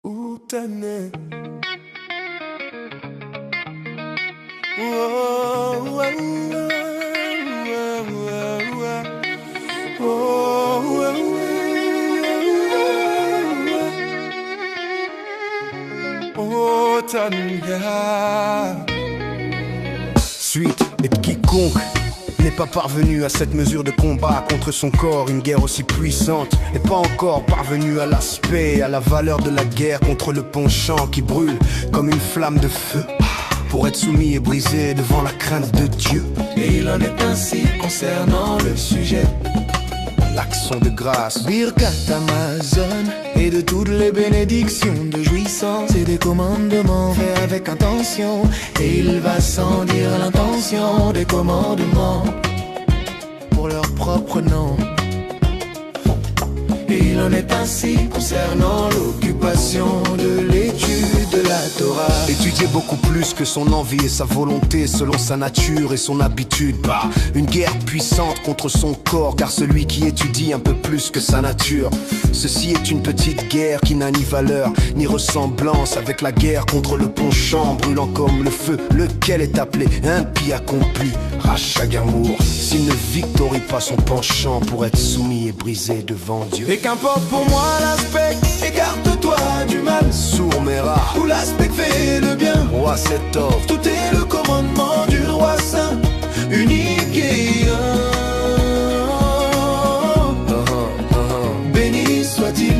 Utane. Oh, oh, oh, Tania. Suite, et quiconque n'est pas parvenu à cette mesure de combat contre son corps, une guerre aussi puissante n'est pas encore parvenu à l'aspect, à la valeur de la guerre contre le penchant qui brûle comme une flamme de feu pour être soumis et brisé devant la crainte de Dieu. Et il en est ainsi concernant le sujet. L'action de grâce, Birkat Amazon, et de toutes les bénédictions de jouissance et des commandements faits avec intention. Et il va sans dire l'intention des commandements pour leur propre nom. Et il en est ainsi concernant l'occupation de l'étude de la Torah. Étudier beaucoup plus que son envie et sa volonté selon sa nature et son habitude. Bah, une guerre puissante contre son corps, car celui qui étudie un peu plus que sa nature. Ceci est une petite guerre qui n'a ni valeur ni ressemblance avec la guerre contre le penchant brûlant comme le feu, lequel est appelé impie accompli. Rachagamour, s'il ne victorie pas son penchant pour être soumis et brisé devant Dieu. Et qu'importe pour moi l'aspect, écarte-toi du mal. Sourd mes rats, où l'aspect fait le bien. Roi cet or, tout est le commandement du roi saint, unique et un. Béni soit-il.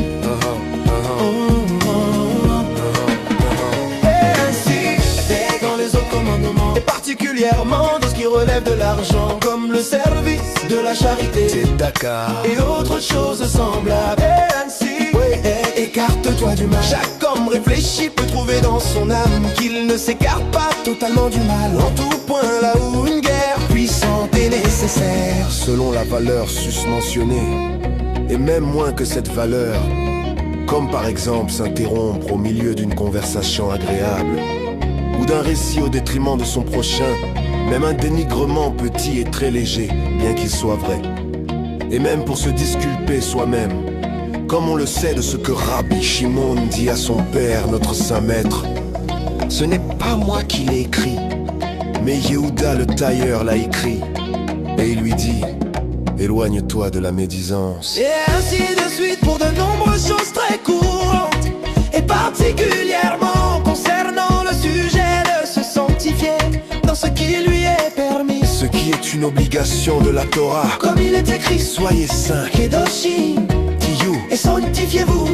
Et ainsi, c'est dans les autres commandements, et particulièrement dans ce qui relève de l'argent, comme le service de la charité, et autres choses semblables. Et ainsi, écarte-toi du mal. Chaque homme réfléchi peut trouver dans son âme qu'il ne s'écarte pas totalement du mal. En tout point là où une guerre puissante est nécessaire, selon la valeur susmentionnée, et même moins que cette valeur, comme par exemple s'interrompre au milieu d'une conversation agréable ou d'un récit au détriment de son prochain. Même un dénigrement petit et très léger, bien qu'il soit vrai. Et même pour se disculper soi-même, comme on le sait de ce que Rabbi Shimon dit à son père, notre saint maître. Ce n'est pas moi qui l'ai écrit, mais Yehuda le tailleur l'a écrit. Et il lui dit, éloigne-toi de la médisance. Et ainsi de suite pour de nombreuses choses très courantes, et particulièrement concernant le sujet de se sanctifier dans ce qui lui est permis, ce qui est une obligation de la Torah. Comme il est écrit, soyez saints, Kedoshim, et sanctifiez-vous.